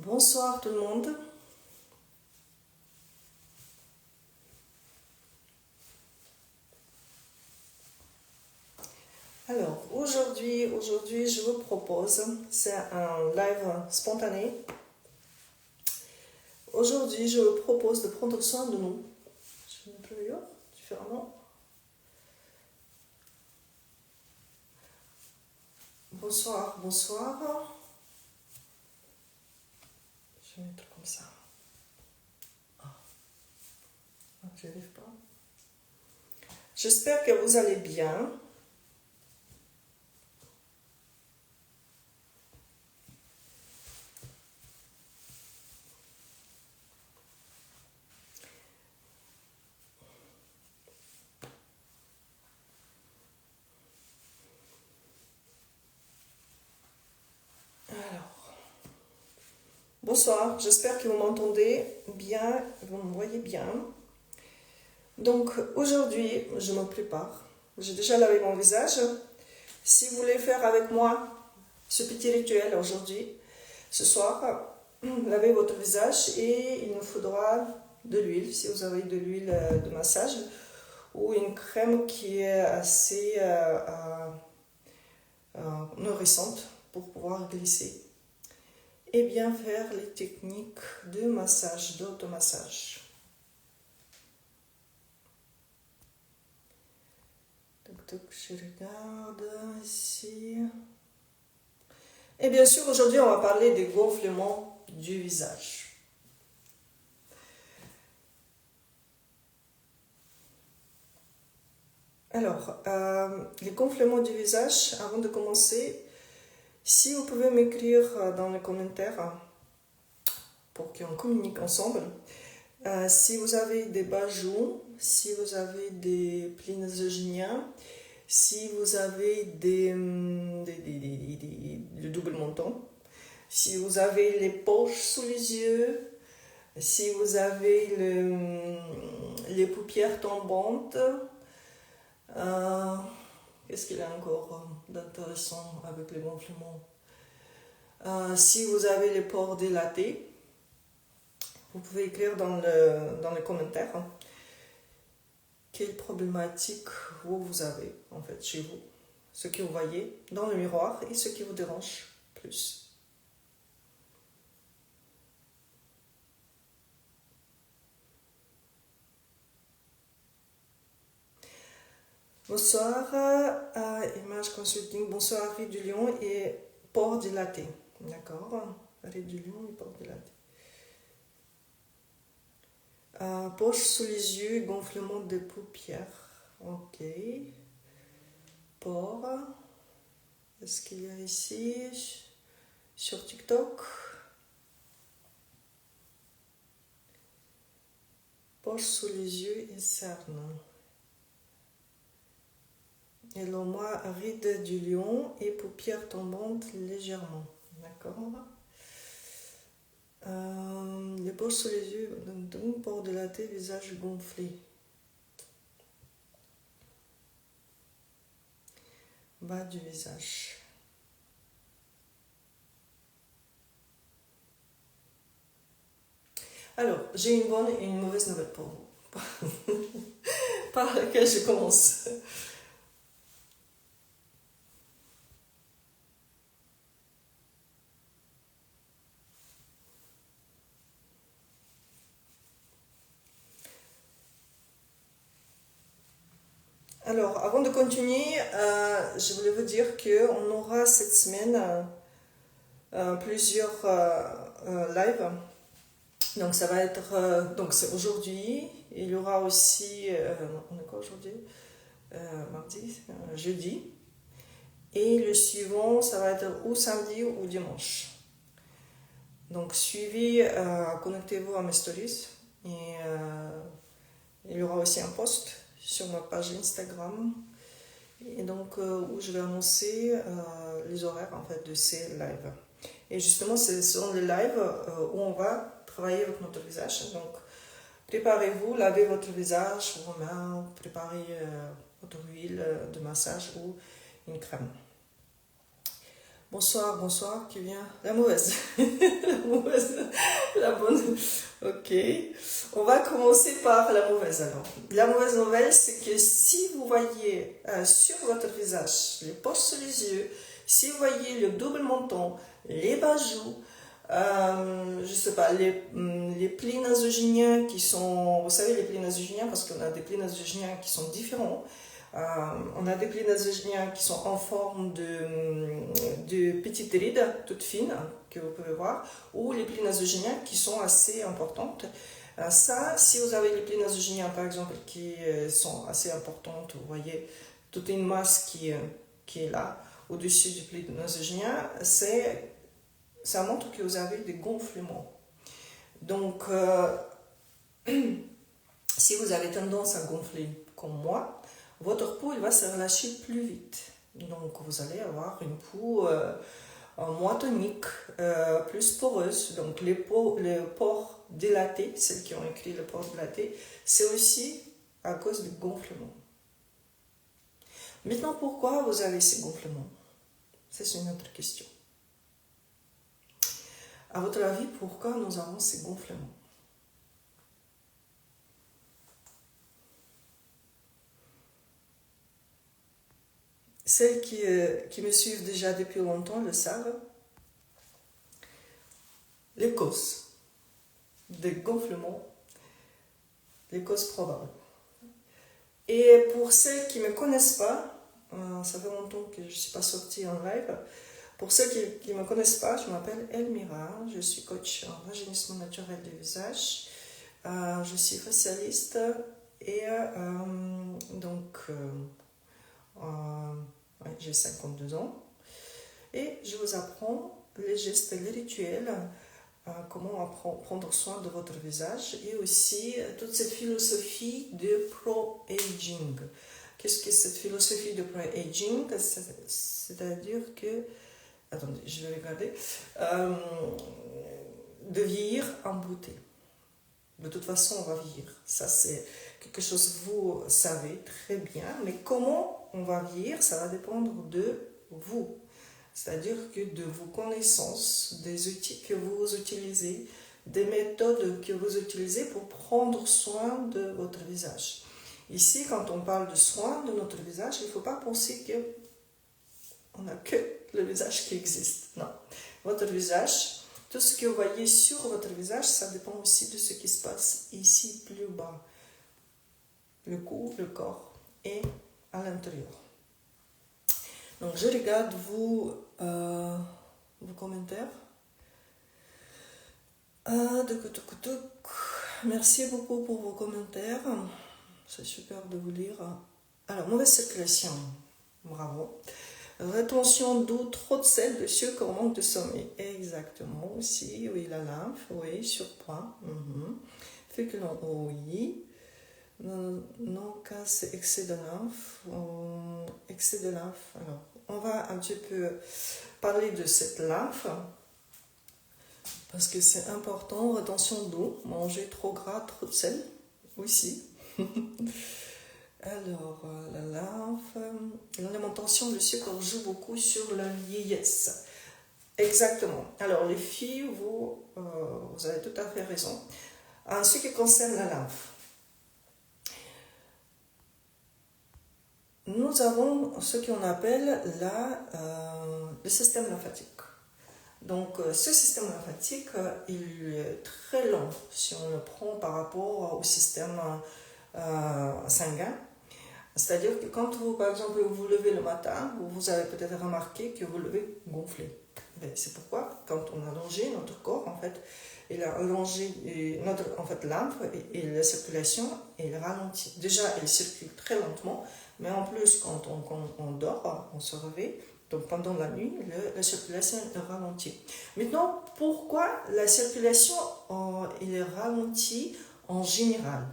Bonsoir tout le monde. Alors, aujourd'hui, je vous propose, c'est un live spontané. Aujourd'hui, je vous propose de prendre soin de nous. Je vais mettre le mur différemment. Bonsoir, bonsoir. Je vais mettre comme ça. Je n'arrive pas. J'espère que vous allez bien. Bonsoir, j'espère que vous m'entendez bien, vous me voyez bien. Donc aujourd'hui, je me prépare. J'ai déjà lavé mon visage. Si vous voulez faire avec moi ce petit rituel aujourd'hui, ce soir, lavez votre visage et il nous faudra de l'huile, si vous avez de l'huile de massage ou une crème qui est assez nourrissante pour pouvoir glisser et bien faire les techniques de massage, d'automassage. Donc, je regarde ici. Et bien sûr, aujourd'hui, on va parler des gonflements du visage. Alors, les gonflements du visage, avant de commencer, si vous pouvez m'écrire dans les commentaires pour qu'on communique ensemble, si vous avez des bajous, si vous avez des plis nasogéniens, si vous avez le double menton, si vous avez les poches sous les yeux, si vous avez les paupières tombantes, qu'est-ce qu'il y a encore d'intéressant avec les gonflements? Si vous avez les pores dilatés, vous pouvez écrire dans les commentaires quelle problématique vous avez en fait chez vous, ce que vous voyez dans le miroir et ce qui vous dérange plus. Bonsoir Image Consulting, bonsoir Rive du Lion et port dilaté. D'accord, Rive du Lion et port dilaté. Poche sous les yeux, gonflement des paupières. Ok. Port. Est-ce qu'il y a ici sur TikTok? Poche sous les yeux et cerne. Et alors moi, ride du lion et paupières tombantes légèrement. D'accord. Les poches sous les yeux, donc port dilaté, visage gonflé. Bas du visage. Alors, j'ai une bonne et une mauvaise nouvelle pour vous. Par laquelle je commence. Alors, avant de continuer, je voulais vous dire qu'on aura cette semaine plusieurs lives. Donc, ça va être. Donc, c'est aujourd'hui. Il y aura aussi. On est quoi aujourd'hui? Mardi, jeudi. Et le suivant, ça va être ou samedi ou dimanche. Donc, suivez, connectez-vous à mes stories. Et il y aura aussi un post sur ma page Instagram et donc où je vais annoncer les horaires en fait de ces lives. Et justement, ce sont les lives où on va travailler avec notre visage. Donc, préparez-vous, lavez votre visage, vos mains, préparez votre huile de massage ou une crème. Bonsoir, bonsoir, qui vient? La mauvaise. La mauvaise. La bonne. Ok. On va commencer par la mauvaise alors. La mauvaise nouvelle, c'est que si vous voyez sur votre visage les poches sur les yeux, si vous voyez le double menton, les bajoux, je sais pas, les plis nasogéniens qui sont, vous savez, les plis nasogéniens, parce qu'on a des plis nasogéniens qui sont différents. On a des plis nasogéniens qui sont en forme de petites rides toutes fines que vous pouvez voir, ou les plis nasogéniens qui sont assez importantes. Ça, si vous avez les plis nasogéniens par exemple qui sont assez importantes, vous voyez toute une masse qui est là au-dessus du pli nasogénien, ça montre que vous avez des gonflements. Donc, si vous avez tendance à gonfler comme moi, votre peau il va se relâcher plus vite. Donc vous allez avoir une peau moins tonique, plus poreuse. Donc les pores dilatés, celles qui ont écrit les pores dilatés, c'est aussi à cause du gonflement. Maintenant, pourquoi vous avez ces gonflements? C'est une autre question. À votre avis, pourquoi nous avons ces gonflements? Celles qui me suivent déjà depuis longtemps le savent. Les causes des gonflements, les causes probables. Et pour celles qui ne me connaissent pas, ça fait longtemps que je ne suis pas sortie en live. Pour ceux qui ne me connaissent pas, je m'appelle Elmira, je suis coach en rajeunissement naturel du visage. Je suis facialiste et j'ai 52 ans. Et je vous apprends les gestes et les rituels, comment prendre soin de votre visage et aussi toute cette philosophie de pro-aging. Qu'est-ce que cette philosophie de pro-aging? C'est-à-dire que, attendez, je vais regarder, de vieillir en beauté. De toute façon, on va vieillir. Ça, c'est quelque chose que vous savez très bien. Mais comment on va vieillir, ça va dépendre de vous. C'est-à-dire que de vos connaissances, des outils que vous utilisez, des méthodes que vous utilisez pour prendre soin de votre visage. Ici, quand on parle de soin de notre visage, il ne faut pas penser qu'on n'a que le visage qui existe. Non. Votre visage, tout ce que vous voyez sur votre visage, ça dépend aussi de ce qui se passe ici plus bas. Le cou, le corps et à l'intérieur. Donc je regarde vos commentaires. Merci beaucoup pour vos commentaires. C'est super de vous lire. Alors, mauvaise circulation. Bravo. Rétention d'eau, trop de sel, de sucre, manque de sommeil. Exactement aussi. Oui, la lymphe, oui, surpoids. Féculent, oui. Non, cas, c'est excès de lymphe. Excès de lymphe. Alors, on va un petit peu parler de cette lymphe. Parce que c'est important. Rétention d'eau, manger trop gras, trop de sel. Aussi. Alors, la lymphe, l'alimentation, le sucre joue beaucoup sur la vieillesse. Exactement. Alors, les filles, vous avez tout à fait raison. En ce qui concerne la lymphe, nous avons ce qu'on appelle le système lymphatique. Donc, ce système lymphatique, il est très lent si on le prend par rapport au système sanguin. C'est-à-dire que quand vous, par exemple, vous levez le matin, vous avez peut-être remarqué que vous levez gonflé. C'est pourquoi, quand on a allongé notre corps, en fait, il a allongé notre lymphe et la circulation, elle ralentit. Déjà, elle circule très lentement, mais en plus, quand on dort, on se réveille, donc pendant la nuit, la circulation est ralentie. Maintenant, pourquoi la circulation elle est ralentie en général?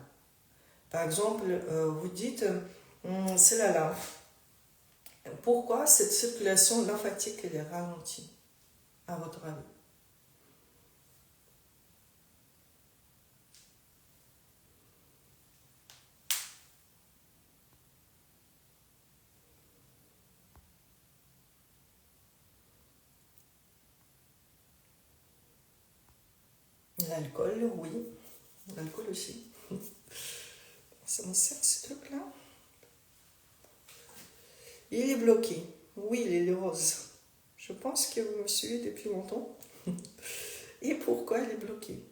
Par exemple, vous dites, c'est la lymphe. Pourquoi cette circulation lymphatique elle est ralentie, à votre avis? L'alcool, oui. L'alcool aussi. Ça me sert ce truc-là. Il est bloqué. Oui, il est rose. Je pense que vous me suivez depuis longtemps. Et pourquoi il est bloqué?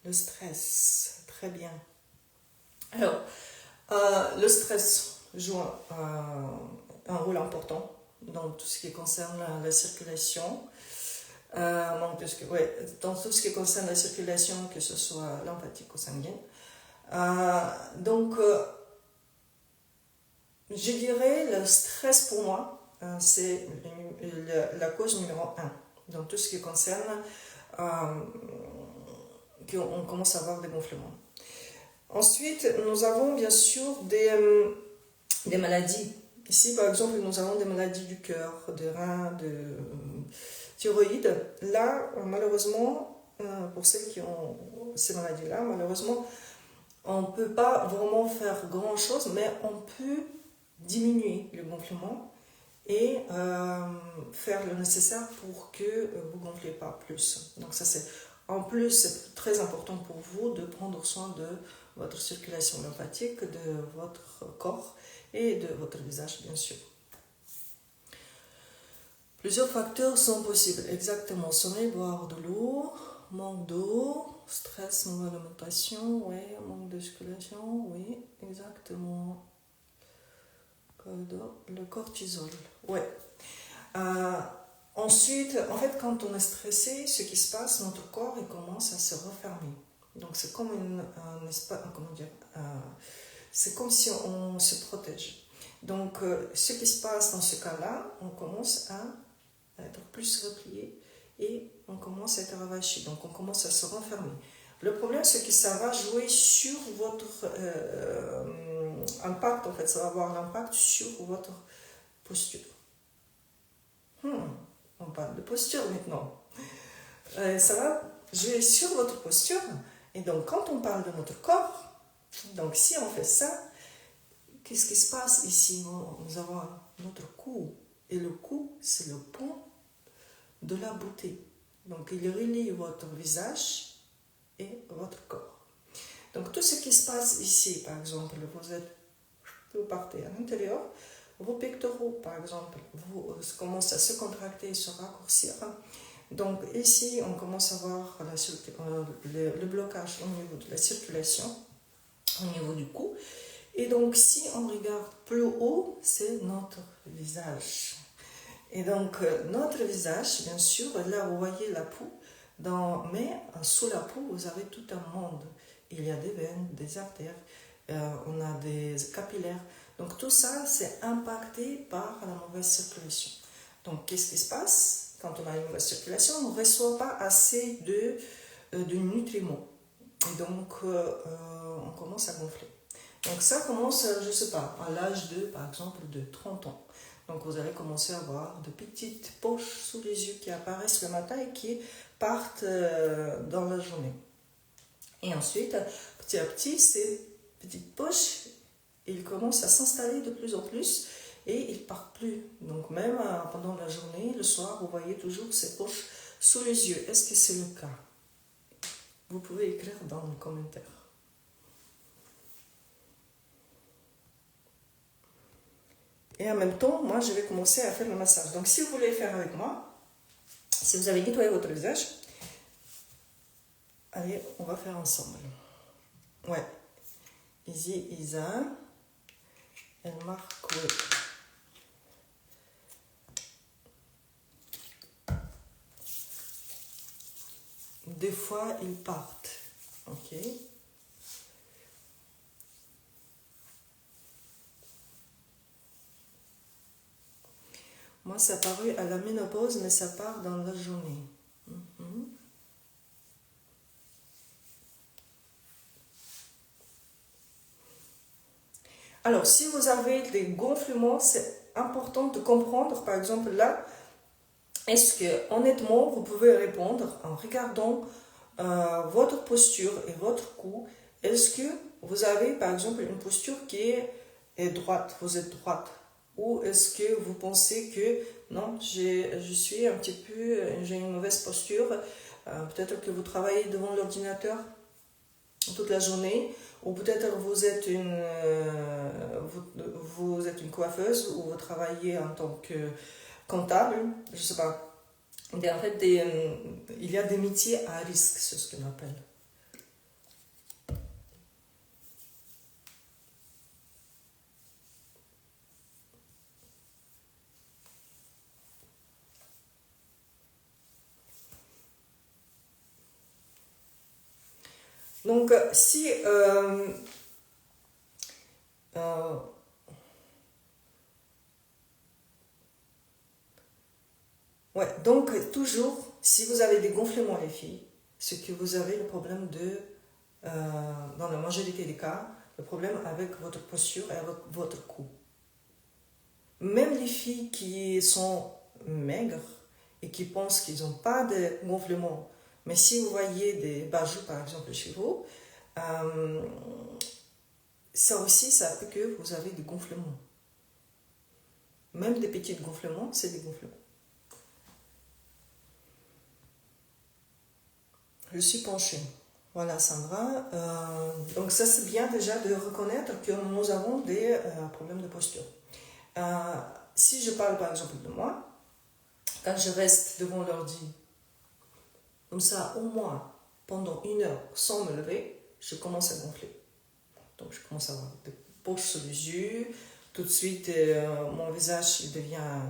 Le stress. Très bien. Alors, le stress joue un rôle important dans tout ce qui concerne la circulation. Dans tout ce qui concerne la circulation, que ce soit lymphatique ou sanguine. Je dirais le stress pour moi, c'est la cause numéro 1 dans tout ce qui concerne qu'on commence à avoir des gonflements. Ensuite, nous avons bien sûr des maladies. Ici, par exemple, nous avons des maladies du cœur, des reins, de thyroïde. Là, malheureusement, pour ceux qui ont ces maladies-là, malheureusement, on ne peut pas vraiment faire grand-chose, mais on peut diminuer le gonflement et faire le nécessaire pour que vous ne gonflez pas plus. Donc ça, en plus, c'est très important pour vous de prendre soin de votre circulation lymphatique, de votre corps et de votre visage, bien sûr. Plusieurs facteurs sont possibles, exactement. Sommeil, boire de l'eau, manque d'eau, stress, mauvaise alimentation, oui, manque de circulation, oui, exactement. Le cortisol, ouais. Ensuite, en fait, quand on est stressé, ce qui se passe, notre corps il commence à se refermer. Donc c'est comme un espace, comment dire, c'est comme si on se protège. Donc ce qui se passe dans ce cas-là, on commence à être plus replié et on commence à être ravaché. Donc on commence à se renfermer. Le problème, c'est que ça va jouer sur votre impact, en fait, ça va avoir l'impact sur votre posture. On parle de posture maintenant. Ça va jouer sur votre posture. Et donc, quand on parle de notre corps, donc si on fait ça, qu'est-ce qui se passe ici? Nous avons notre cou. Et le cou, c'est le pont de la beauté. Donc, il relie votre visage et votre corps. Donc, tout ce qui se passe ici, par exemple, vous partez à l'intérieur, vos pectoraux, par exemple, commencent à se contracter et se raccourcir. Donc ici, on commence à voir le blocage au niveau de la circulation, au niveau du cou. Et donc, si on regarde plus haut, c'est notre visage. Et donc, notre visage, bien sûr, là, vous voyez la peau, mais sous la peau, vous avez tout un monde. Il y a des veines, des artères, on a des capillaires. Donc tout ça, c'est impacté par la mauvaise circulation. Donc qu'est-ce qui se passe? Quand on a une mauvaise circulation, on ne reçoit pas assez de nutriments. Et donc on commence à gonfler. Donc ça commence, je ne sais pas, à l'âge par exemple, de 30 ans. Donc vous allez commencer à avoir de petites poches sous les yeux qui apparaissent le matin et qui partent dans la journée. Et ensuite, petit à petit, ces petites poches, ils commencent à s'installer de plus en plus et ils ne partent plus. Donc même pendant la journée, le soir, vous voyez toujours ces poches sous les yeux. Est-ce que c'est le cas? Vous pouvez écrire dans les commentaires. Et en même temps, moi, je vais commencer à faire le massage. Donc si vous voulez faire avec moi, si vous avez nettoyé votre visage, allez, on va faire ensemble. Ouais. Ici, Isa. Elle marque, oui. Des fois, ils partent. Ok. Moi, ça paru à la ménopause, mais ça part dans la journée. Alors, si vous avez des gonflements, c'est important de comprendre, par exemple, là, est-ce que, honnêtement, vous pouvez répondre en regardant votre posture et votre cou. Est-ce que vous avez, par exemple, une posture qui est droite, vous êtes droite? Ou est-ce que vous pensez que non, je suis un petit peu, j'ai une mauvaise posture, peut-être que vous travaillez devant l'ordinateur toute la journée, ou peut-être vous êtes vous êtes une coiffeuse, ou vous travaillez en tant que comptable, je sais pas. En fait, il y a des métiers à risque, c'est ce qu'on appelle. Donc, si euh, ouais, donc toujours, si vous avez des gonflements les filles, c'est que vous avez le problème dans la majorité des cas, le problème avec votre posture et avec votre cou. Même les filles qui sont maigres et qui pensent qu'ils n'ont pas de gonflement, mais si vous voyez des bajoux par exemple chez vous, euh, ça aussi, ça fait que vous avez des gonflements. Même des petits gonflements, c'est des gonflements. Je suis penchée. Voilà, Sandra. Donc ça, c'est bien déjà de reconnaître que nous avons des problèmes de posture. Euh, si je parle par exemple de moi, quand je reste devant l'ordi, comme ça, au moins pendant 1 heure sans me lever, je commence à gonfler. Donc je commence à avoir des poches sur les yeux. Tout de suite, mon visage il devient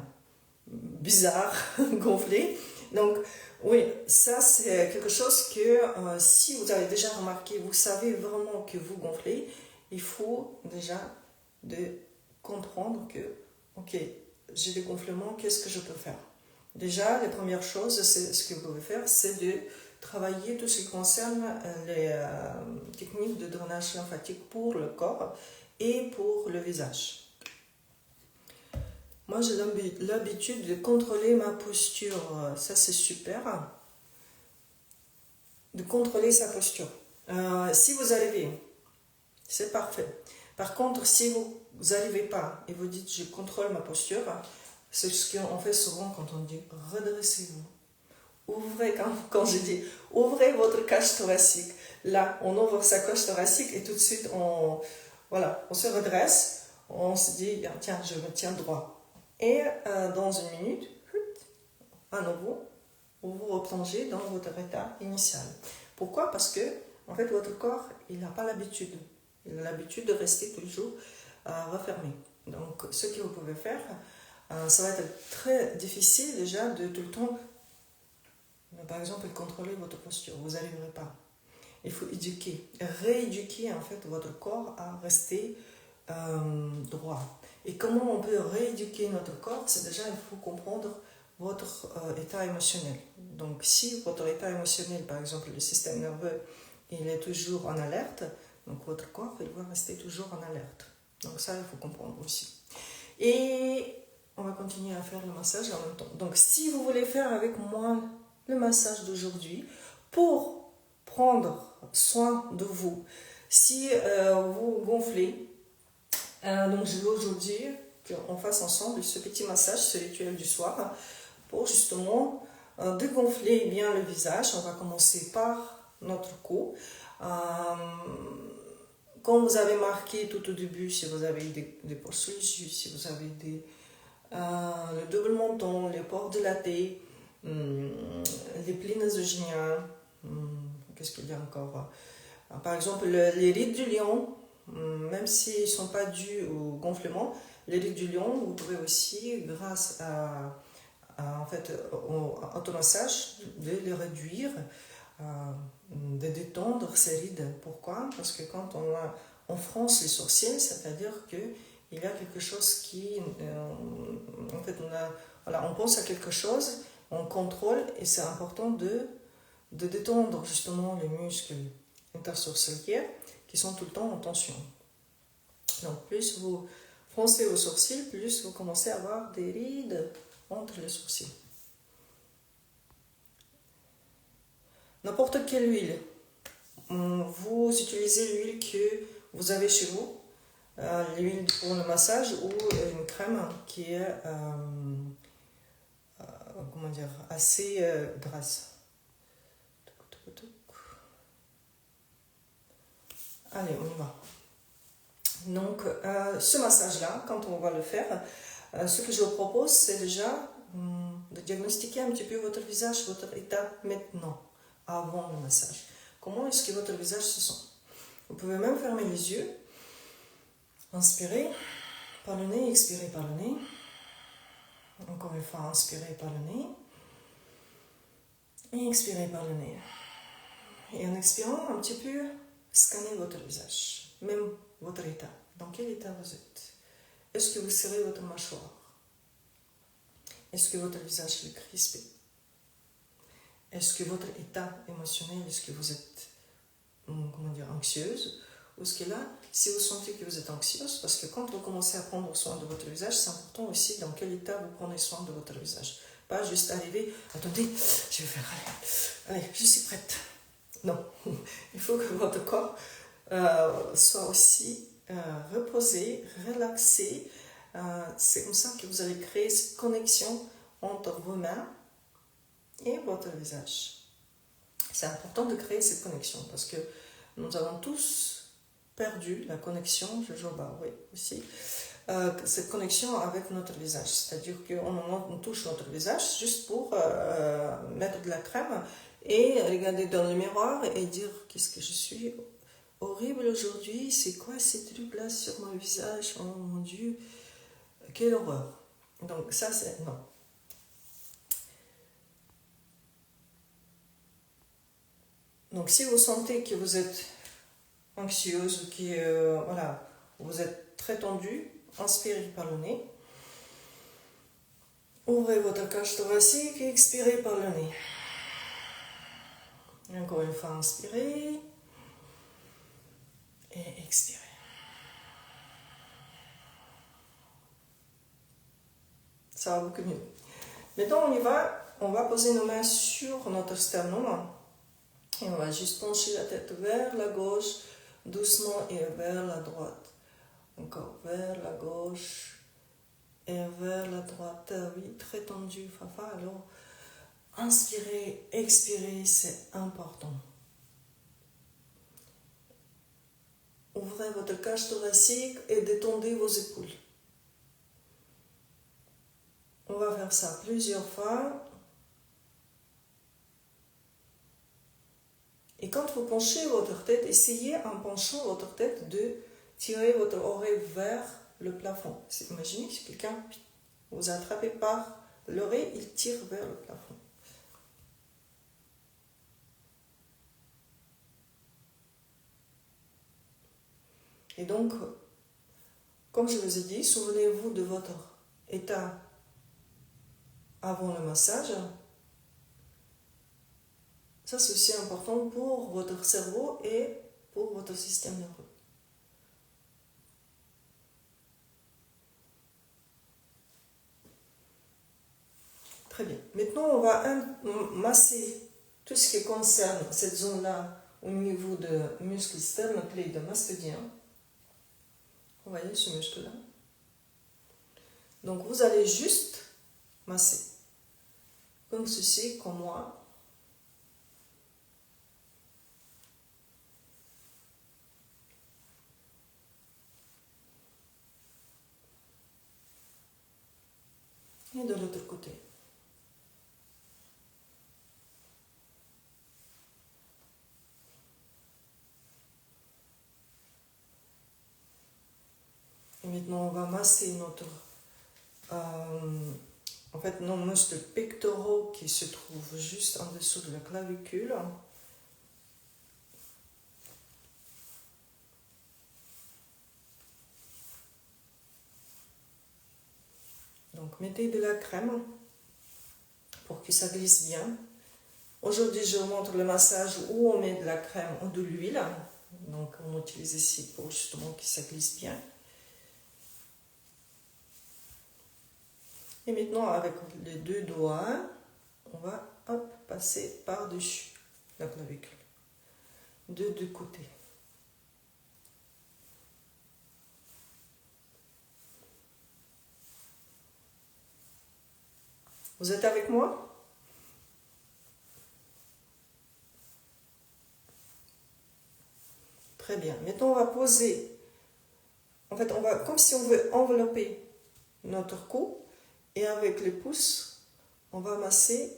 bizarre, gonflé. Donc, oui, ça c'est quelque chose que si vous avez déjà remarqué, vous savez vraiment que vous gonflez, il faut déjà de comprendre que, ok, j'ai des gonflements, qu'est-ce que je peux faire? Déjà, la première chose, c'est ce que vous pouvez faire, c'est de travailler tout ce qui concerne les techniques de drainage lymphatique pour le corps et pour le visage. Moi, j'ai l'habitude de contrôler ma posture. Ça, c'est super. De contrôler sa posture. Si vous arrivez, c'est parfait. Par contre, si vous n'arrivez pas et vous dites je contrôle ma posture, c'est ce qu'on fait souvent quand on dit redressez-vous. Ouvrez, quand je dis ouvrez votre cage thoracique. Là, on ouvre sa cage thoracique et tout de suite, voilà, on se redresse. On se dit tiens, je me tiens droit. Et dans 1 minute, à nouveau, vous vous replongez dans votre état initial. Pourquoi? Parce que, en fait, votre corps, il n'a pas l'habitude. Il a l'habitude de rester toujours refermé. Donc, ce que vous pouvez faire, ça va être très difficile déjà de tout le temps, par exemple, contrôler votre posture. Vous n'arriverez pas. Il faut éduquer, rééduquer en fait votre corps à rester droit. Et comment on peut rééduquer notre corps? C'est déjà, il faut comprendre votre état émotionnel. Donc, si votre état émotionnel, par exemple, le système nerveux, il est toujours en alerte, donc votre corps, il va rester toujours en alerte. Donc, ça, il faut comprendre aussi. Et on va continuer à faire le massage en même temps. Donc, si vous voulez faire avec moi le massage d'aujourd'hui, pour prendre soin de vous, si vous gonflez, donc je veux aujourd'hui qu'on fasse ensemble ce petit massage, ce rituel du soir, pour justement dégonfler bien le visage. On va commencer par notre cou. Comme vous avez marqué tout au début, si vous avez des pores sur les yeux, si vous avez le double menton, les pores dilatés, les plis nasogéniens, qu'est-ce qu'il y a encore? Par exemple, les rides du lion, même s'ils ne sont pas dus au gonflement, les rides du lion, vous pouvez aussi, grâce en fait, au automassage, de les réduire, de détendre ces rides. Pourquoi? Parce que quand on fronce les sourcils, c'est-à-dire qu'il y a quelque chose qui... en fait, voilà, on pense à quelque chose, on contrôle, et c'est important de détendre justement les muscles intersourciliers qui sont tout le temps en tension. Donc plus vous froncez vos sourcils, plus vous commencez à avoir des rides entre les sourcils. N'importe quelle huile. Vous utilisez l'huile que vous avez chez vous. l'huile pour le massage ou une crème qui est comment dire, assez grasse. Allez, on y va. Donc, ce massage-là, quand on va le faire, ce que je vous propose, c'est déjà de diagnostiquer un petit peu votre visage, votre état maintenant, avant le massage. Comment est-ce que votre visage se sent? Vous pouvez même fermer les yeux, inspirer par le nez, expirer par le nez. Encore une fois, inspirer par le nez et expirer par le nez. Et en expirant, un petit peu, scannez votre visage, même votre état. Dans quel état vous êtes? Est-ce que vous serrez votre mâchoire? Est-ce que votre visage est crispé? Est-ce que votre état émotionnel, est-ce que vous êtes, comment dire, anxieuse? Ou est-ce que là, si vous sentez que vous êtes anxieuse, parce que quand vous commencez à prendre soin de votre visage, c'est important aussi dans quel état vous prenez soin de votre visage. Pas juste arriver, attendez, je vais faire, allez, je suis prête. Non, il faut que votre corps soit aussi reposé, relaxé. C'est comme ça que vous allez créer cette connexion entre vos mains et votre visage. C'est important de créer cette connexion parce que nous avons tous perdu la connexion, jojoba, oui, aussi, cette connexion avec notre visage. C'est-à-dire qu'on touche notre visage juste pour mettre de la crème et regarder dans le miroir et dire qu'est-ce que je suis horrible aujourd'hui, c'est quoi ces trucs-là sur mon visage, oh mon Dieu, quelle horreur. Donc ça c'est non. Donc si vous sentez que vous êtes anxieuse ou que voilà, vous êtes très tendu, inspirez par le nez. Ouvrez votre cage thoracique et expirez par le nez. Et encore une fois, inspirez et expirez. Ça va beaucoup mieux. Maintenant, on y va. On va poser nos mains sur notre sternum. Et on va juste pencher la tête vers la gauche, doucement, et vers la droite. Encore vers la gauche et vers la droite. Oui, très tendu, Fafa. Alors, inspirez, expirez, c'est important. Ouvrez votre cage thoracique et détendez vos épaules. On va faire ça plusieurs fois. Et quand vous penchez votre tête, essayez en penchant votre tête de tirer votre oreille vers le plafond. Imaginez que quelqu'un vous a attrapé par l'oreille, il tire vers le plafond. Et donc, comme je vous ai dit, souvenez-vous de votre état avant le massage. Ça, c'est aussi important pour votre cerveau et pour votre système nerveux. Très bien. Maintenant, on va masser tout ce qui concerne cette zone-là au niveau de muscle sternocléide mastodien. Vous voyez ce muscle-là? Donc, vous allez juste masser. Comme ceci, comme moi. Et de l'autre côté. Et maintenant, on va masser notre, nos muscles pectoraux qui se trouvent juste en dessous de la clavicule. Donc, mettez de la crème pour que ça glisse bien. Aujourd'hui, je vous montre le massage où on met de la crème ou de l'huile. Donc, on utilise ici pour justement que ça glisse bien. Et maintenant, avec les deux doigts, on va passer par-dessus la clavicule, de deux côtés. Vous êtes avec moi? Très bien. Maintenant, on va poser. En fait, on va, comme si on veut envelopper notre cou. Et avec les pouces, on va masser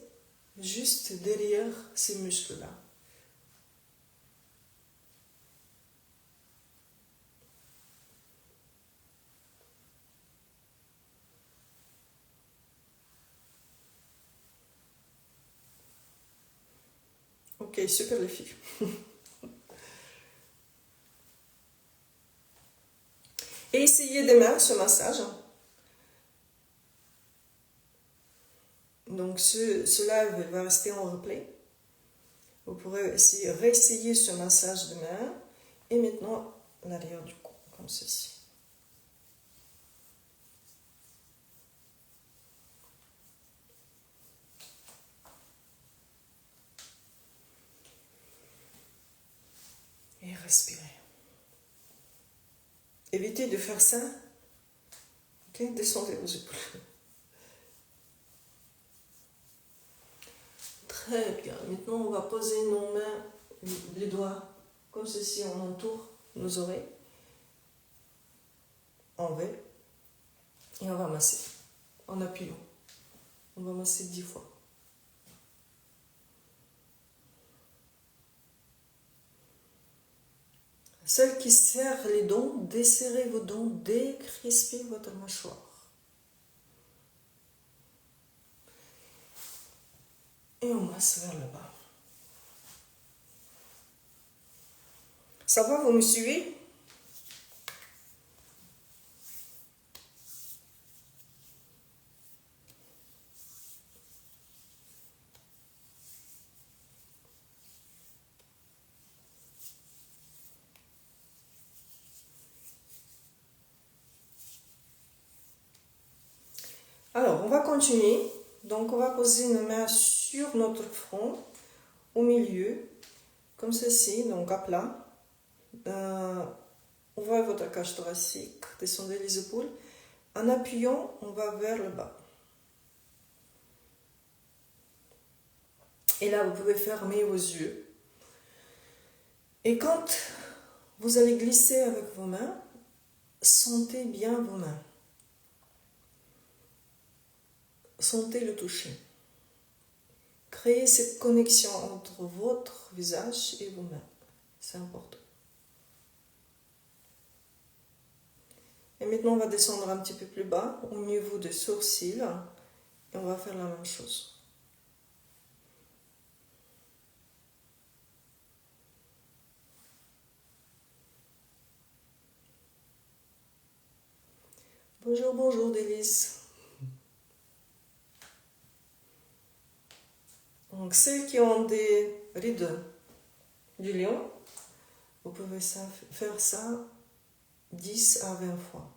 juste derrière ces muscles-là. Ok, super les filles. Et essayez demain ce massage. Donc ce live va rester en replay. Vous pourrez essayer, réessayer ce massage demain. Et maintenant, l'arrière du cou, comme ceci. Et respirez. Évitez de faire ça. Ok, descendez vos épaules. Très bien. Maintenant, on va poser nos mains, les doigts, comme ceci, on entoure nos oreilles, en V, et on va masser, en appuyant. On va masser 10 fois. Celles qui serrent les dents, desserrez vos dents, décrispez votre mâchoire. Et on masse vers le bas. Ça va, vous me suivez? Alors, on va continuer. Donc, on va poser nos mains sur notre front, au milieu, comme ceci, donc à plat. Ouvrez votre cage thoracique, descendez les épaules. En appuyant, on va vers le bas. Et là, vous pouvez fermer vos yeux. Et quand vous allez glisser avec vos mains, sentez bien vos mains. Sentez le toucher. Créez cette connexion entre votre visage et vos mains. C'est important. Et maintenant, on va descendre un petit peu plus bas, au niveau des sourcils. Et on va faire la même chose. Bonjour, bonjour, délices. Donc, celles qui ont des rides du lion, vous pouvez faire ça 10 à 20 fois.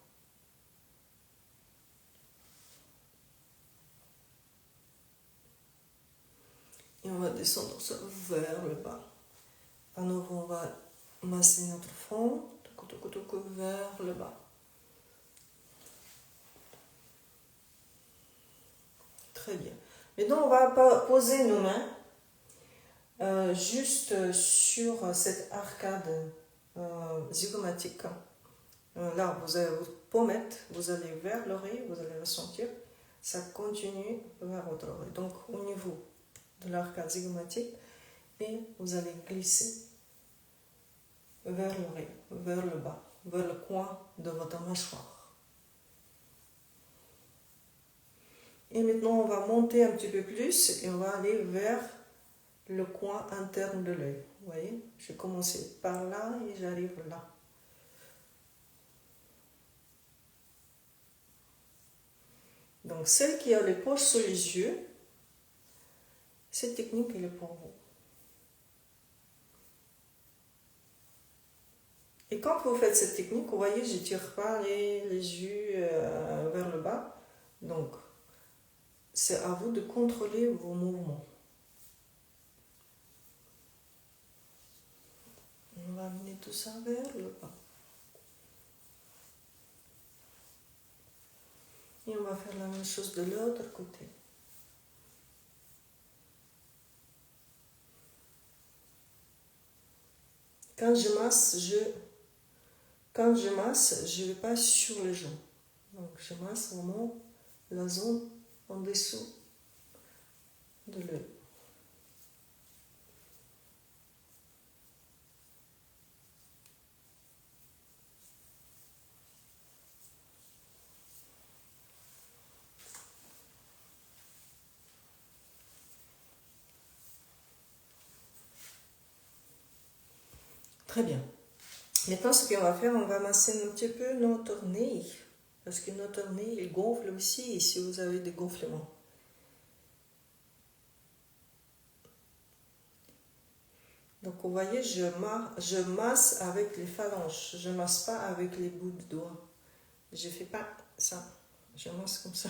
Et on va descendre ça vers le bas. À nouveau, on va masser notre front, vers le bas. Très bien. Maintenant, on va poser nos mains juste sur cette arcade zygomatique. Là, vous avez vos pommettes, vous allez vers l'oreille, vous allez ressentir, ça continue vers votre oreille. Donc, au niveau de l'arcade zygomatique, et vous allez glisser vers l'oreille, vers le bas, vers le coin de votre mâchoire. Et maintenant, on va monter un petit peu plus et on va aller vers le coin interne de l'œil. Vous voyez, j'ai commencé par là et j'arrive là. Donc, celle qui a les poches sous les yeux, cette technique, elle est pour vous. Et quand vous faites cette technique, vous voyez, je ne tire pas les yeux vers le bas. Donc, c'est à vous de contrôler vos mouvements. On va amener tout ça vers le bas. Et on va faire la même chose de l'autre côté. quand je masse, je ne vais pas sur les genoux. Donc je masse vraiment la zone en dessous de l'œil. Très bien. Maintenant, ce qu'on va faire, on va masser un petit peu notre nez. Parce que notre nez, il gonfle aussi si vous avez des gonflements. Donc, vous voyez, je masse avec les phalanges. Je ne masse pas avec les bouts de doigts. Je ne fais pas ça. Je masse comme ça.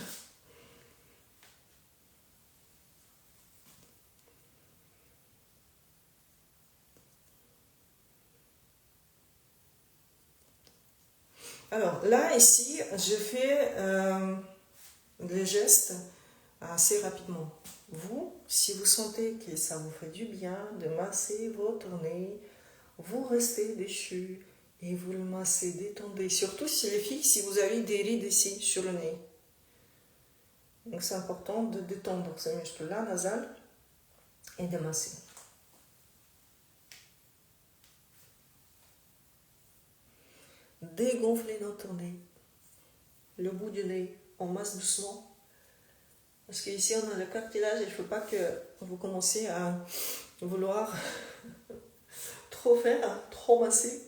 Alors, là, ici, je fais les gestes assez rapidement. Vous, si vous sentez que ça vous fait du bien de masser votre nez, vous restez dessus et vous le massez, détendez. Surtout si les filles, si vous avez des rides ici sur le nez. Donc c'est important de détendre ce muscle-là nasal et de masser. Dégonflez notre nez, le bout du nez, on masse doucement. Parce qu'ici on a le cartilage et il ne faut pas que vous commenciez à vouloir trop faire, trop masser.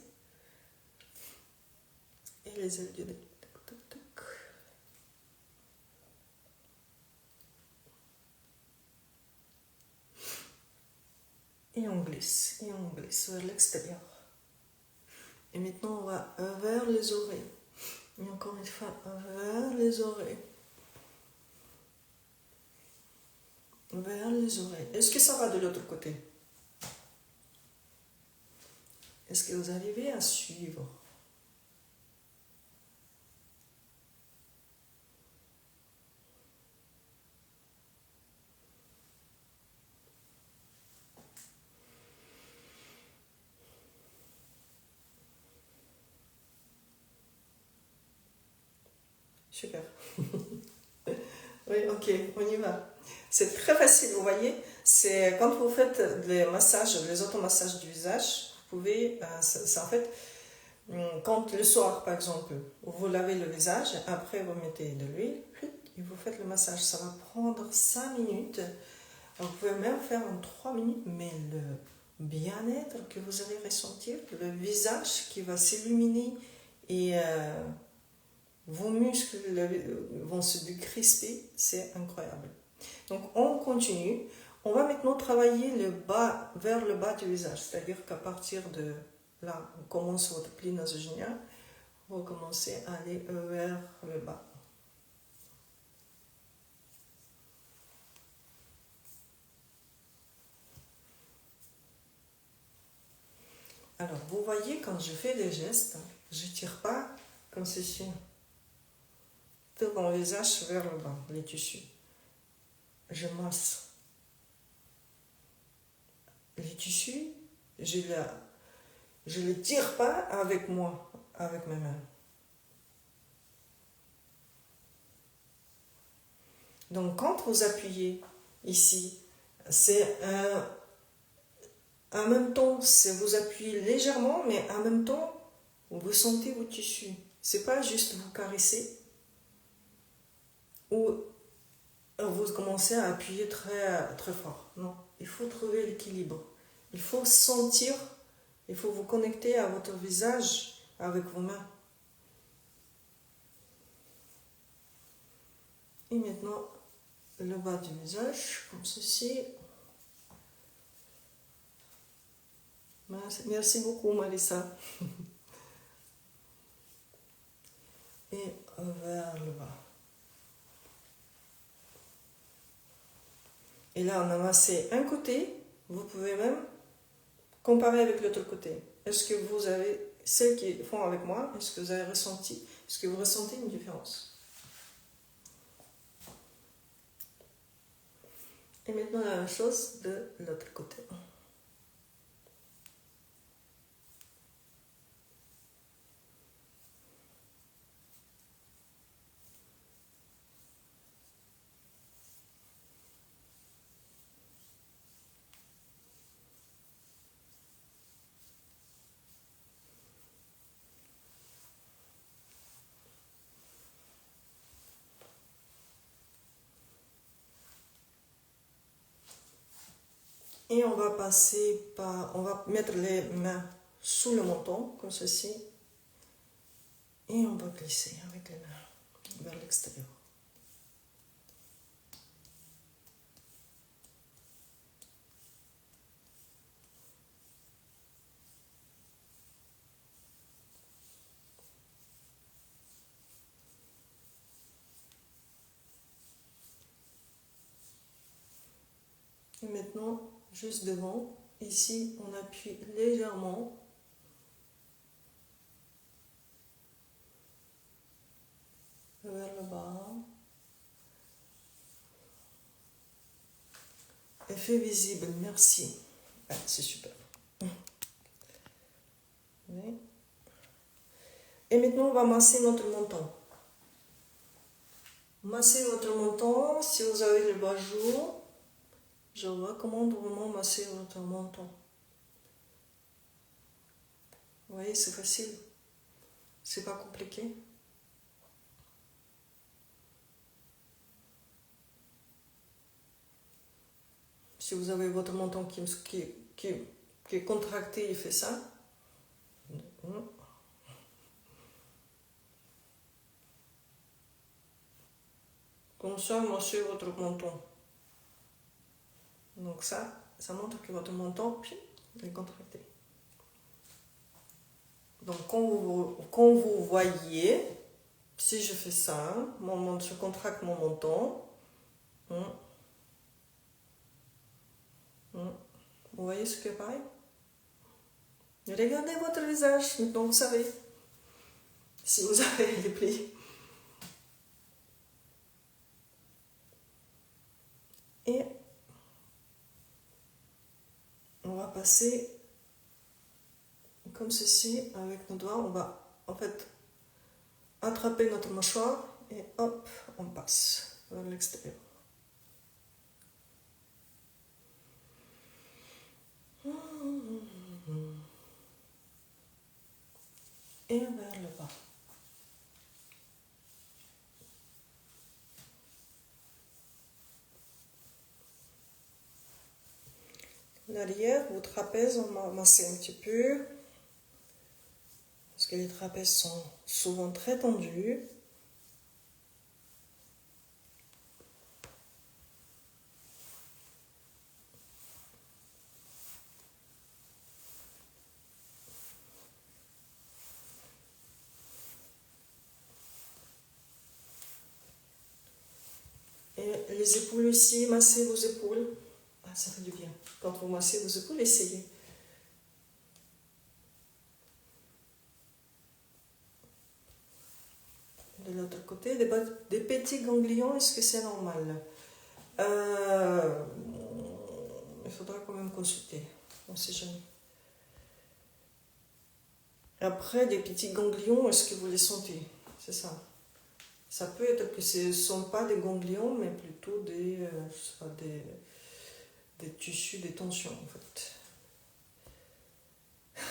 Et les ailes du nez. Et on glisse vers l'extérieur. Et maintenant on va vers les oreilles. Et encore une fois, vers les oreilles. Vers les oreilles. Est-ce que ça va de l'autre côté? Est-ce que vous arrivez à suivre? Super. Oui, ok, on y va. C'est très facile, vous voyez. C'est quand vous faites les massages, les automassages du visage, vous pouvez, c'est en fait, quand le soir, par exemple, vous lavez le visage, après vous mettez de l'huile, et vous faites le massage. Ça va prendre 5 minutes. Vous pouvez même faire en 3 minutes, mais le bien-être que vous allez ressentir, le visage qui va s'illuminer et vos muscles vont se décrisper, c'est incroyable. Donc on continue. On va maintenant travailler le bas, vers le bas du visage, c'est-à-dire qu'à partir de là, on commence votre pli nasogénial, vous commencez à aller vers le bas. Alors, vous voyez, quand je fais des gestes, je ne tire pas comme ceci. Tout mon visage vers le bas, les tissus. Je masse. Les tissus, je ne les tire pas avec moi, avec mes mains. Donc, quand vous appuyez ici, c'est en même temps, vous appuyez légèrement, mais en même temps, vous sentez vos tissus. C'est pas juste vous caresser ou vous commencez à appuyer très, très fort. Non, il faut trouver l'équilibre. Il faut sentir, il faut vous connecter à votre visage avec vos mains. Et maintenant, le bas du visage, comme ceci. Merci beaucoup, Marissa. Et vers le bas. Et là, on a massé un côté. Vous pouvez même comparer avec l'autre côté. Est-ce que vous avez, celles qui font avec moi, est-ce que vous avez ressenti, est-ce que vous ressentez une différence? Et maintenant, la même chose de l'autre côté. Et on va passer par, on va mettre les mains sous le menton, comme ceci. Et on va glisser avec les mains vers l'extérieur. Et maintenant, juste devant, ici, on appuie légèrement. Vers le bas. Effet visible, merci. Ah, c'est super. Et maintenant, on va masser notre menton. Massez votre menton. Si vous avez le bas jour, je vous recommande vraiment masser votre menton. Vous voyez, c'est facile. C'est pas compliqué. Si vous avez votre menton qui est contracté, il fait ça. Comme ça, massez votre menton. Donc ça montre que votre menton est contracté. Donc quand vous voyez, si je fais ça, je contracte mon menton. Vous voyez ce que pareil? Regardez votre visage, donc vous savez si vous avez les plis. Et on va passer comme ceci avec nos doigts. On va en fait attraper notre mâchoire et hop, on passe vers l'extérieur. Et vers le bas. L'arrière, vos trapèzes, on va masser un petit peu. Parce que les trapèzes sont souvent très tendus. Et les épaules aussi, massez vos épaules. Ah, ça fait du bien. Quand vous massez vos épaules, essayez. De l'autre côté, des petits ganglions, est-ce que c'est normal? Il faudra quand même consulter. On ne sait jamais. Après, des petits ganglions, est-ce que vous les sentez? C'est ça. Ça peut être que ce ne sont pas des ganglions, mais plutôt des tissus, des tensions en fait.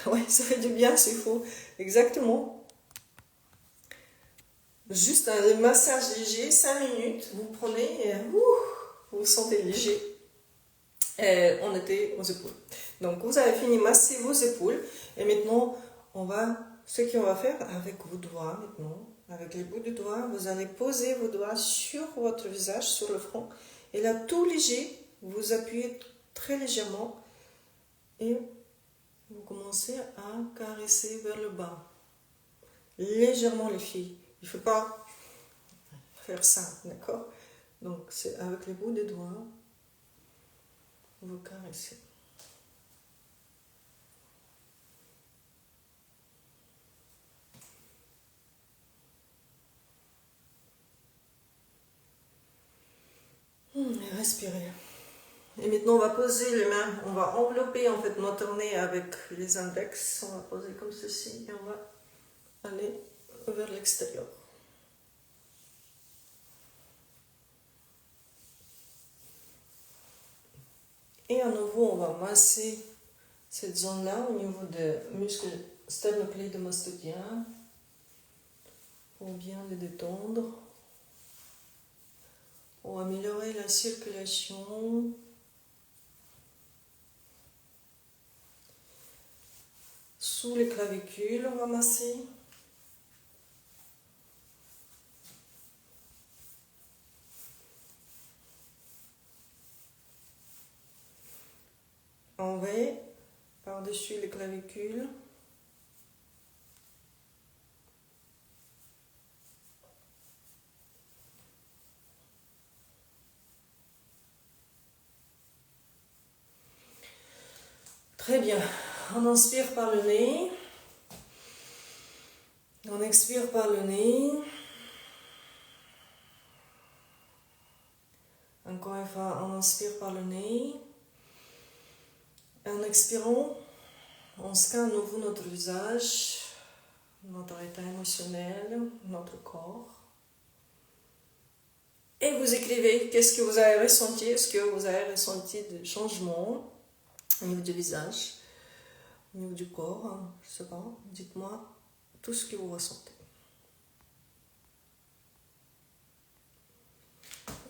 Oui, ça fait du bien, c'est faux. Exactement. Juste un massage léger, 5 minutes, vous prenez et vous vous sentez léger. Et on était aux épaules. Donc vous avez fini de masser vos épaules et maintenant ce qu'on va faire avec vos doigts maintenant, avec les bouts de doigts, vous allez poser vos doigts sur votre visage, sur le front et là tout léger, vous appuyez très légèrement et vous commencez à caresser vers le bas. Légèrement les filles, il ne faut pas faire ça, d'accord? Donc c'est avec les bouts des doigts, vous caressez. Et respirez. Et maintenant on va poser les mains, on va envelopper en fait notre nez avec les index, on va poser comme ceci et on va aller vers l'extérieur. Et à nouveau on va masser cette zone-là au niveau des muscles sternocleidomastoidiens pour bien les détendre, pour améliorer la circulation. sous les clavicules, on va masser. En V, par-dessus les clavicules. Très bien. On inspire par le nez. On expire par le nez. Encore une fois, on inspire par le nez. En expirant, on scanne à nouveau notre visage, notre état émotionnel, notre corps. Et vous écrivez qu'est-ce que vous avez ressenti, est-ce que vous avez ressenti des changements au niveau du visage, au niveau du corps, je ne sais pas, dites-moi tout ce que vous ressentez.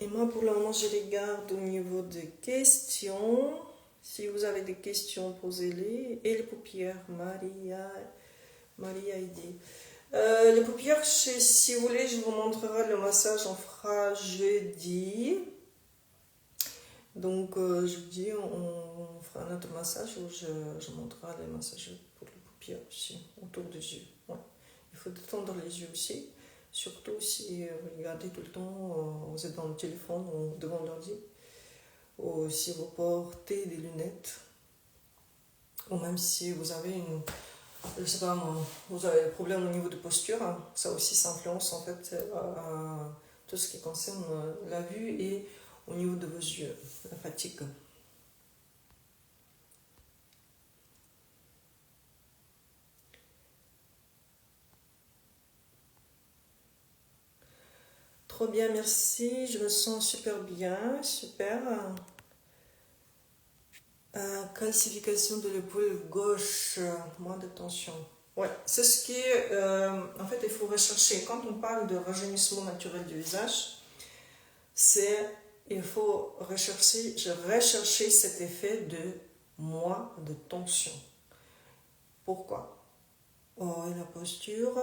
Et moi, pour le moment, je les garde au niveau des questions. Si vous avez des questions, posez-les. Et les paupières, Maria Aidé. Les paupières, si vous voulez, je vous montrerai le massage, on fera jeudi. Donc, jeudi, on fera un autre massage où je montrerai les massages pour les paupières aussi, autour des yeux. Ouais. Il faut détendre les yeux aussi. Surtout si vous regardez tout le temps, vous êtes dans le téléphone ou devant l'ordi, ou si vous portez des lunettes, ou même si vous avez je sais pas moi, vous avez des problèmes au niveau de posture, hein, ça aussi ça influence en fait tout ce qui concerne la vue et au niveau de vos yeux, la fatigue. Trop bien, merci. Je me sens super bien, super. Calcification de l'épaule gauche, moins de tension. Ouais, c'est ce qui est. En fait, il faut rechercher. Quand on parle de rajeunissement naturel du visage, il faut rechercher cet effet de moins de tension. Pourquoi? Et la posture,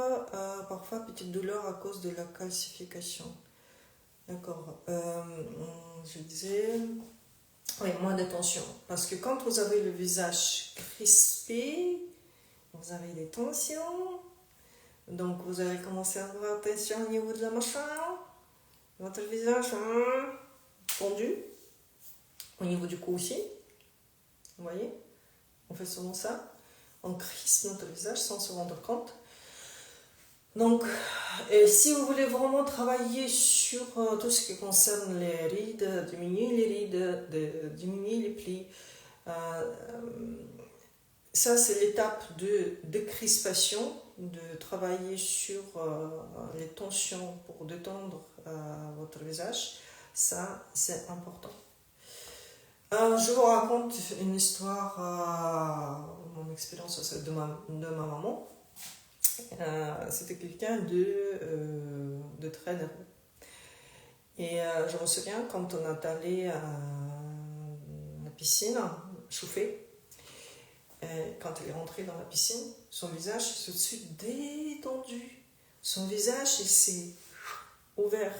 parfois petite douleur à cause de la calcification. D'accord. Je disais, oui, moins de tension. Parce que quand vous avez le visage crispé, vous avez des tensions. Donc vous allez commencer à avoir tension au niveau de la mâchoire. Votre visage tendu. Au niveau du cou aussi. Vous voyez? On fait souvent ça. On crispe notre visage sans se rendre compte. Donc, si vous voulez vraiment travailler sur tout ce qui concerne les rides, diminuer les rides, diminuer les plis, ça c'est l'étape de décrispation, de travailler sur les tensions pour détendre votre visage. Ça c'est important. Je vous raconte une histoire, mon expérience de ma maman. C'était quelqu'un de très nerveux. Et je me souviens quand on est allé à la piscine chauffée, quand elle est rentrée dans la piscine, son visage s'est tout de suite détendu. Son visage il s'est ouvert.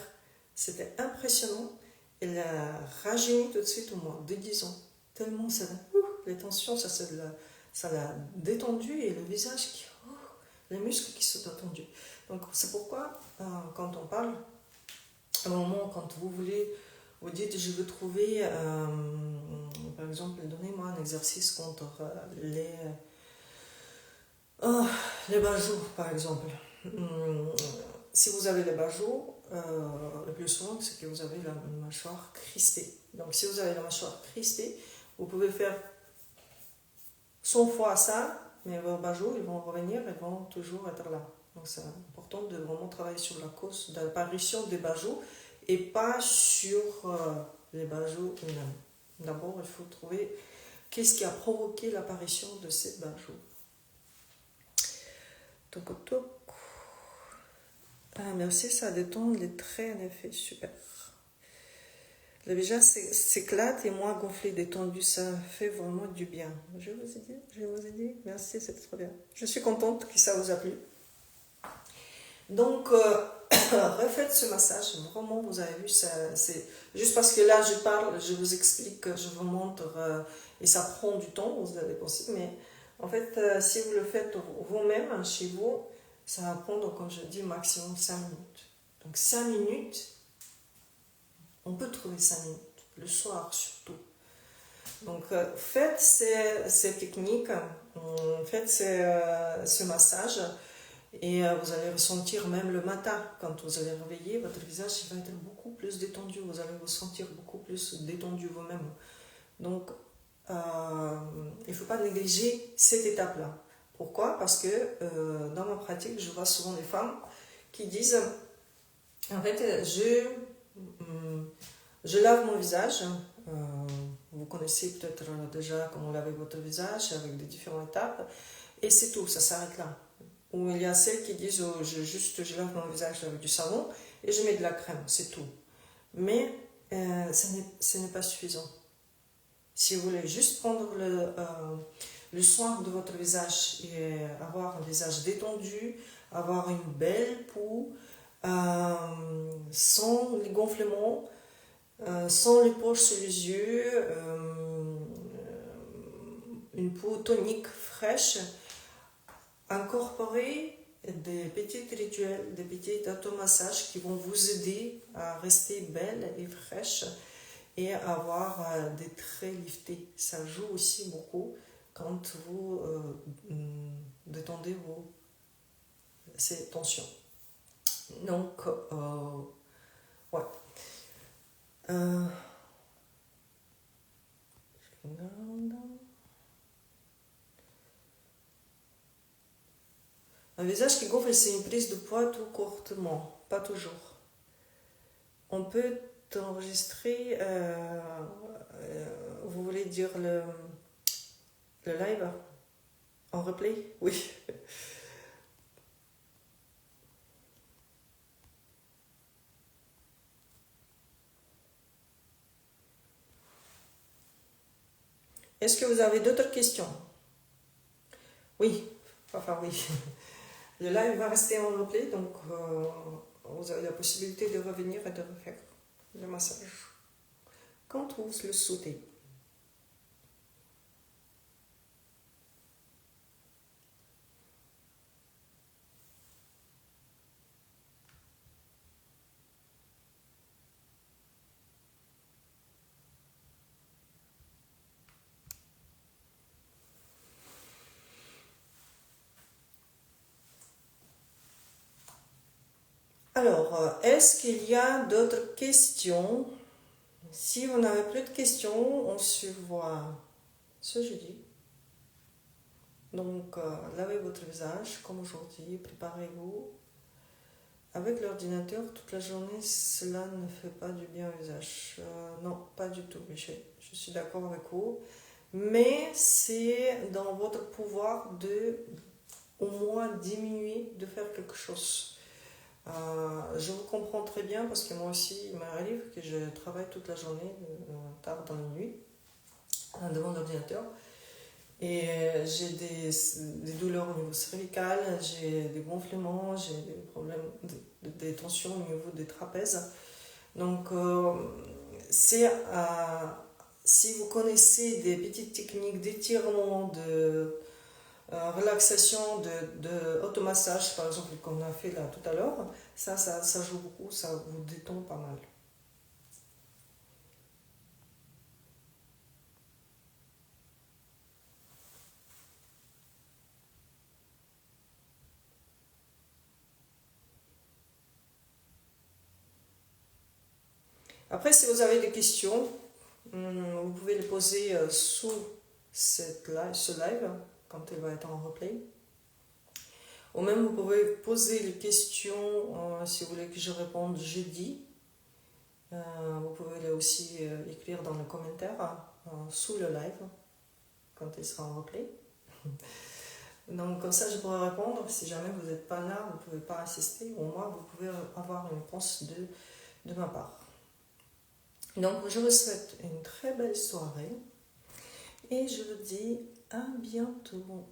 C'était impressionnant. Elle a rajeuni tout de suite au moins de 10 ans. Tellement les tensions, ça l'a détendu et le visage qui... les muscles qui sont détendus. Donc c'est pourquoi quand on parle, à un moment quand vous voulez, vous dites je veux trouver, par exemple, donnez-moi un exercice contre les bajoux par exemple. Si vous avez les bajoux, le plus souvent c'est que vous avez la mâchoire crispée. Donc si vous avez la mâchoire crispée, vous pouvez faire 100 fois ça, mais vos bajoux, ils vont revenir, ils vont toujours être là. Donc c'est important de vraiment travailler sur la cause de l'apparition des bajoux et pas sur les bajoux eux-mêmes. D'abord, il faut trouver qu'est-ce qui a provoqué l'apparition de ces bajoux. Toc toc. Ah, merci, ça détend les traits en effet, super. Le visage s'éclate et moi gonflé, détendu, ça fait vraiment du bien. Je vous ai dit, merci, c'était trop bien. Je suis contente que ça vous a plu. Donc, refaites ce massage, vraiment, vous avez vu, c'est juste parce que là je parle, je vous explique, je vous montre, et ça prend du temps, vous allez penser, mais en fait, si vous le faites vous-même, hein, chez vous, ça va prendre, comme je dis, maximum 5 minutes. Donc 5 minutes, on peut trouver 5 minutes, le soir surtout. Donc faites ces techniques, faites ce massage, et vous allez ressentir même le matin, quand vous allez réveiller, votre visage va être beaucoup plus détendu, vous allez vous sentir beaucoup plus détendu vous-même. Donc il ne faut pas négliger cette étape-là. Pourquoi? Parce que dans ma pratique, je vois souvent des femmes qui disent, en fait, je lave mon visage. Vous connaissez peut-être déjà comment laver votre visage avec des différentes étapes. Et c'est tout, ça s'arrête là. Ou il y a celles qui disent je lave mon visage avec du savon et je mets de la crème, c'est tout. Mais ce n'est pas suffisant. Si vous voulez juste prendre le soin de votre visage et avoir un visage détendu, avoir une belle peau, sans les gonflements, sans les poches sur les yeux, une peau tonique, fraîche, incorporer des petits rituels, des petits automassages qui vont vous aider à rester belle et fraîche et avoir des traits liftés. Ça joue aussi beaucoup quand vous détendez ces tensions. Donc, ouais. Un visage qui gonfle, c'est une prise de poids tout courtement, pas toujours. On peut enregistrer, vous voulez dire le live en replay? Oui. Est-ce que vous avez d'autres questions? Oui, enfin oui. Le live va rester en replay, donc vous avez la possibilité de revenir et de refaire le massage quand vous le souhaitez. Alors, est-ce qu'il y a d'autres questions? Si vous n'avez plus de questions, on se voit ce jeudi. Donc, lavez votre visage comme aujourd'hui, préparez-vous. Avec l'ordinateur, toute la journée, cela ne fait pas du bien au visage. Non, pas du tout, Michel. Je suis d'accord avec vous. Mais c'est dans votre pouvoir de au moins diminuer, de faire quelque chose. Je vous comprends très bien parce que moi aussi, il m'arrive que je travaille toute la journée, tard dans la nuit, devant l'ordinateur. Et j'ai des douleurs au niveau cervical, j'ai des gonflements, j'ai des problèmes, des tensions au niveau des trapèzes. Donc, si vous connaissez des petites techniques d'étirement, de relaxation, de automassage, par exemple, qu'on a fait là tout à l'heure, ça joue beaucoup, ça vous détend pas mal. Après, si vous avez des questions, vous pouvez les poser sous ce live, quand il va être en replay. Ou même, vous pouvez poser les questions si vous voulez que je réponde jeudi. Vous pouvez les aussi écrire dans les commentaires sous le live, quand il sera en replay. Donc, comme ça, je pourrai répondre. Si jamais vous n'êtes pas là, vous ne pouvez pas assister, au moins, vous pouvez avoir une réponse de ma part. Donc, je vous souhaite une très belle soirée et je vous dis à bientôt.